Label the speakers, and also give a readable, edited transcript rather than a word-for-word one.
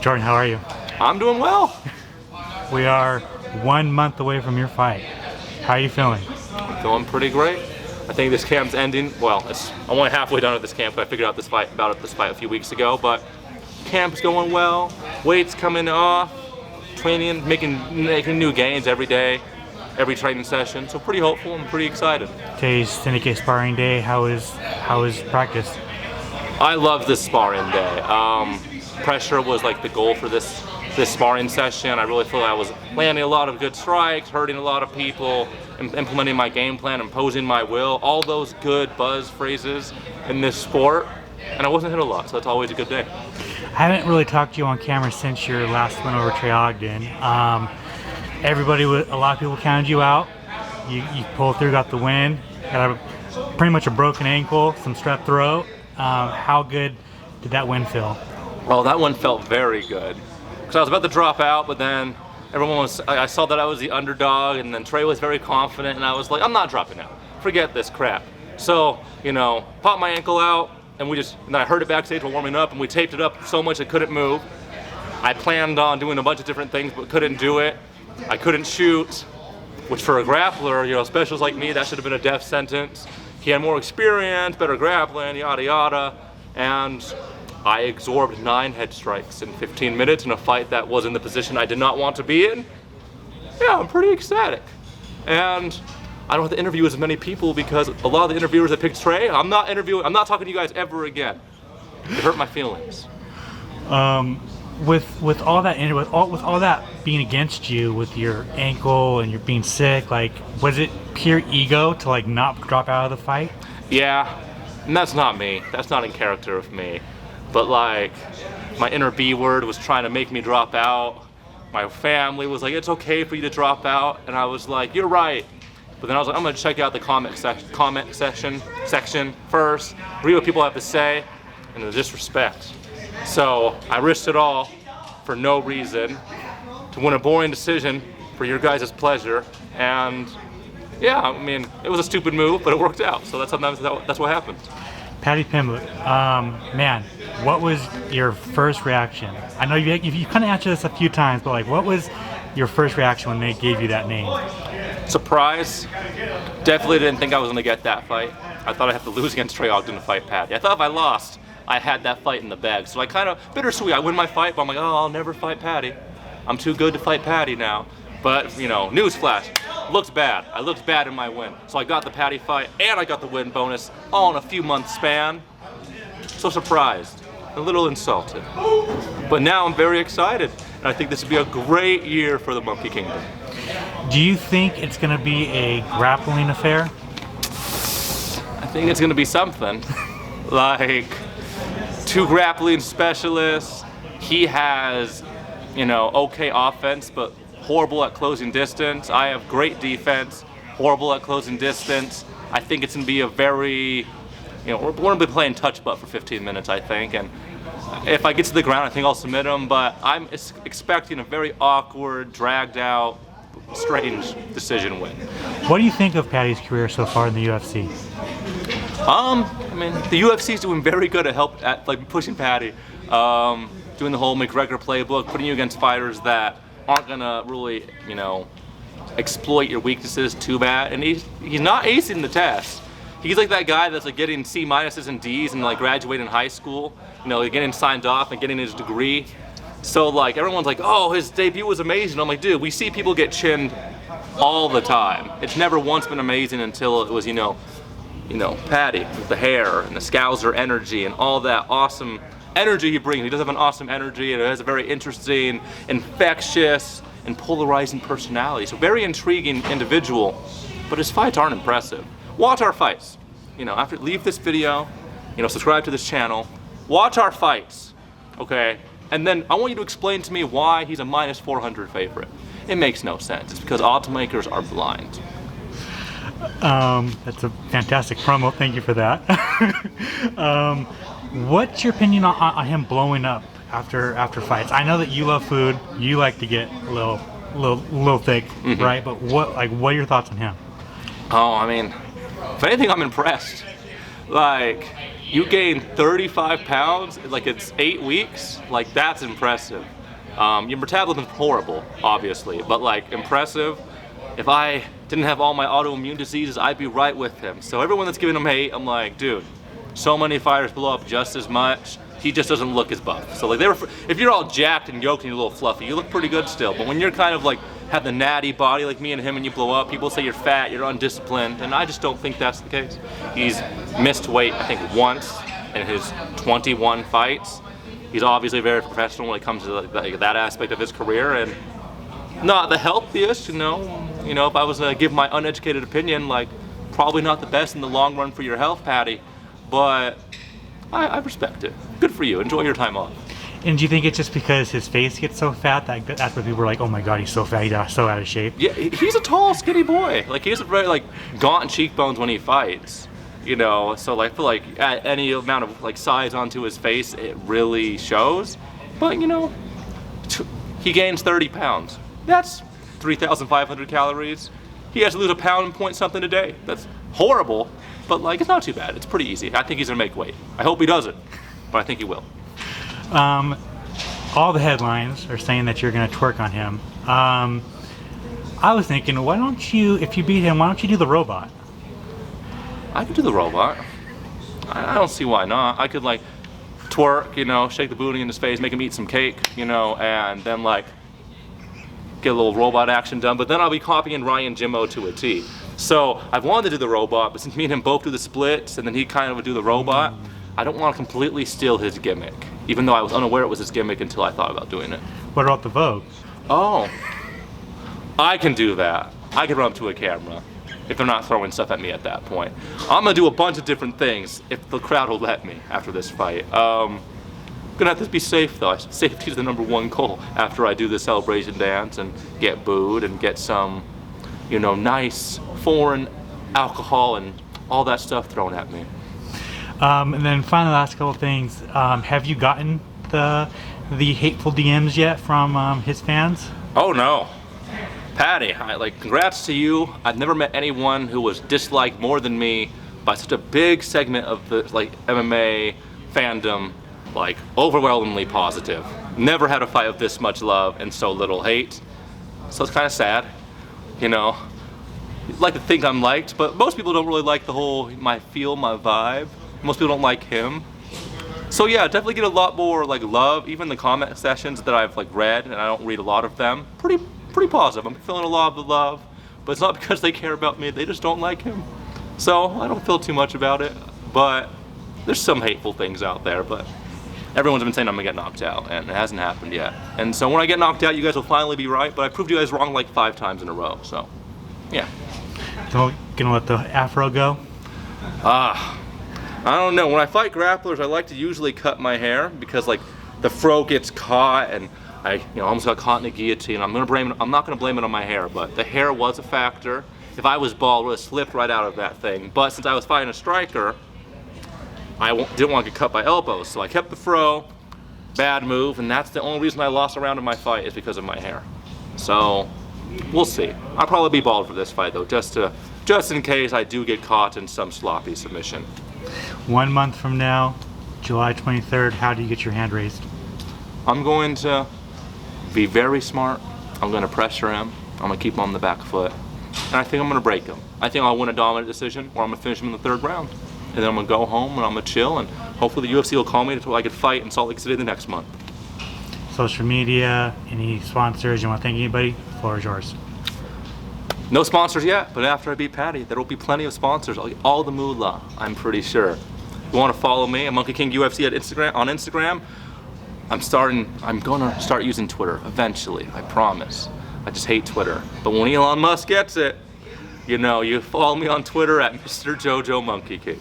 Speaker 1: Jordan, how are you?
Speaker 2: I'm doing well.
Speaker 1: We are 1 month away from your fight. How are you feeling?
Speaker 2: I'm feeling pretty great. I think this camp's ending. Well, I'm only halfway done with this camp. I figured out this fight a few weeks ago, but camp's going well. Weight's coming off. Training, making new gains every day, every training session. So pretty hopeful and pretty excited.
Speaker 1: Today's Syndicate Sparring Day. How is practice?
Speaker 2: I love this sparring day. Pressure was like the goal for this sparring session. I really feel I was landing a lot of good strikes, hurting a lot of people, implementing my game plan, imposing my will, all those good buzz phrases in this sport. And I wasn't hit a lot, so that's always a good day.
Speaker 1: I haven't really talked to you on camera since your last win over Trey Ogden. A lot of people counted you out. You pulled through, got the win. Got pretty much a broken ankle, some strep throat. How good did that win feel?
Speaker 2: Well, that one felt very good. Because I was about to drop out, but then I saw that I was the underdog, and then Trey was very confident, and I was like, I'm not dropping out. Forget this crap. So, popped my ankle out, and then I heard it backstage while warming up, and we taped it up so much I couldn't move. I planned on doing a bunch of different things, but couldn't do it. I couldn't shoot, which for a grappler, specials like me, that should have been a death sentence. He had more experience, better grappling, yada yada, and I absorbed 9 head strikes in 15 minutes in a fight that was in the position I did not want to be in. Yeah, I'm pretty ecstatic. And I don't have to interview as many people because a lot of the interviewers that picked Trey, I'm not talking to you guys ever again. It hurt my feelings.
Speaker 1: With all that being against you, with your ankle and you're being sick, was it pure ego to not drop out of the fight?
Speaker 2: Yeah, and that's not me. That's not in character of me. But my inner B word was trying to make me drop out. My family was like, it's okay for you to drop out. And I was like, you're right. But then I was like, I'm gonna check out the comment section first, read what people have to say, and the disrespect. So I risked it all for no reason to win a boring decision for your guys' pleasure. And yeah, it was a stupid move, but it worked out. So that's what happens.
Speaker 1: Paddy Pimblett, man, what was your first reaction? I know you kind of answered this a few times, but what was your first reaction when they gave you that name?
Speaker 2: Surprise. Definitely didn't think I was going to get that fight. I thought I'd have to lose against Trey Ogden to fight Paddy. I thought if I lost, I had that fight in the bag. So I kind of, bittersweet, I win my fight, but I'm like, oh, I'll never fight Paddy. I'm too good to fight Paddy now. But, newsflash, looks bad. I looked bad in my win. So I got the Paddy fight, and I got the win bonus, all in a few months span. So surprised, a little insulted. But now I'm very excited, and I think this would be a great year for the Monkey Kingdom.
Speaker 1: Do you think it's going to be a grappling affair?
Speaker 2: I think it's going to be something. 2 grappling specialists. He has, okay offense, but horrible at closing distance. I have great defense, horrible at closing distance. I think it's going to be a very, we're going to be playing touch butt for 15 minutes, I think. And if I get to the ground, I think I'll submit him, but I'm expecting a very awkward, dragged out, strange decision win.
Speaker 1: What do you think of Paddy's career so far in the UFC?
Speaker 2: The UFC is doing very good at pushing Paddy, doing the whole McGregor playbook, putting you against fighters that aren't gonna really, exploit your weaknesses too bad. And he's not acing the test. He's like that guy that's getting C- and D's and graduating high school, getting signed off and getting his degree. So everyone's like, oh, his debut was amazing. I'm like, dude, we see people get chinned all the time. It's never once been amazing until it was, Paddy with the hair and the Scouser energy and all that awesome energy he brings. He does have an awesome energy, and it has a very interesting, infectious, and polarizing personality. So very intriguing individual, but his fights aren't impressive. Watch our fights. Leave this video, subscribe to this channel, watch our fights, okay? And then I want you to explain to me why he's a -400 favorite. It makes no sense. It's because odds makers are blind.
Speaker 1: That's a fantastic promo. Thank you for that. What's your opinion on him blowing up after fights? I know that you love food. You like to get a little thick, right? But what are your thoughts on him?
Speaker 2: Oh, if anything, I'm impressed. Like, you gained 35 pounds, like it's 8 weeks, like that's impressive. Your metabolism's horrible, obviously, but like impressive. If I didn't have all my autoimmune diseases, I'd be right with him. So everyone that's giving him hate, I'm like, dude, so many fighters blow up just as much. He just doesn't look as buff. So like, if you're all jacked and yoked and you're a little fluffy, you look pretty good still. But when you're kind of like have the natty body like me and him and you blow up, people say you're fat, you're undisciplined, and I just don't think that's the case. He's missed weight, I think, once in his 21 fights. He's obviously very professional when it comes to that aspect of his career, and not the healthiest, you know. If I was to give my uneducated opinion, like probably not the best in the long run for your health, Paddy, but I respect it. Good for you. Enjoy your time off.
Speaker 1: And do you think it's just because his face gets so fat that that's what people are like, oh my god, he's so fat, he's so out of shape?
Speaker 2: Yeah, he's a tall, skinny boy. Like, he has very like gaunt cheekbones when he fights. So like, I feel like at any amount of like size onto his face, it really shows. But he gains 30 pounds. That's 3,500 calories. He has to lose a pound and point something a day. That's horrible, but like, it's not too bad. It's pretty easy. I think he's gonna make weight. I hope he doesn't, but I think he will.
Speaker 1: All the headlines are saying that you're gonna twerk on him. I was thinking, why don't you, if you beat him, why don't you do the robot?
Speaker 2: I could do the robot. I don't see why not. I could like twerk, shake the booty in his face, make him eat some cake, and then like get a little robot action done. But then I'll be copying Ryan Jimmo to a T. So I've wanted to do the robot, but since me and him both do the splits, and then he kind of would do the robot, I don't want to completely steal his gimmick, even though I was unaware it was his gimmick until I thought about doing it.
Speaker 1: What about the Vogue?
Speaker 2: Oh, I can do that. I can run up to a camera if they're not throwing stuff at me at that point. I'm gonna do a bunch of different things if the crowd will let me after this fight. Gonna have to be safe though. Safety is the #1 goal after I do the celebration dance and get booed and get some, nice foreign alcohol and all that stuff thrown at me.
Speaker 1: And then finally, last couple things. Have you gotten the hateful DMs yet from his fans?
Speaker 2: Oh no. Paddy, congrats to you. I've never met anyone who was disliked more than me by such a big segment of the MMA fandom, overwhelmingly positive. Never had a fight with this much love and so little hate. So it's kind of sad, You'd like to think I'm liked, but most people don't really like the whole my vibe. Most people don't like him. So yeah, definitely get a lot more love. Even the comment sessions that I've read, and I don't read a lot of them, pretty positive. I'm feeling a lot of the love, but it's not because they care about me, they just don't like him. So I don't feel too much about it, but there's some hateful things out there, but everyone's been saying I'm gonna get knocked out, and it hasn't happened yet. And so when I get knocked out, you guys will finally be right, but I proved you guys wrong 5 times in a row, so yeah.
Speaker 1: So, gonna let the afro go?
Speaker 2: I don't know. When I fight grapplers, I like to usually cut my hair because the fro gets caught and I almost got caught in a guillotine. I'm not gonna blame it on my hair, but the hair was a factor. If I was bald, I would have slipped right out of that thing. But since I was fighting a striker, I didn't want to get cut by elbows, so I kept the fro. Bad move, and that's the only reason I lost a round in my fight is because of my hair. So we'll see. I'll probably be bald for this fight though, just in case I do get caught in some sloppy submission.
Speaker 1: 1 month from now, July 23rd, how do you get your hand raised?
Speaker 2: I'm going to be very smart. I'm going to pressure him. I'm going to keep him on the back foot. And I think I'm going to break him. I think I'll win a dominant decision, or I'm going to finish him in the 3rd round. And then I'm going to go home and I'm going to chill, and hopefully the UFC will call me so I could fight in Salt Lake City the next month.
Speaker 1: Social media, any sponsors, you want to thank anybody? The floor is yours.
Speaker 2: No sponsors yet, but after I beat Paddy, there will be plenty of sponsors. I'll get all the moolah, I'm pretty sure. If you want to follow me, I'm Monkey King UFC on Instagram. I'm gonna start using Twitter eventually, I promise. I just hate Twitter. But when Elon Musk gets it, you follow me on Twitter at Mr. Jojo Monkey King.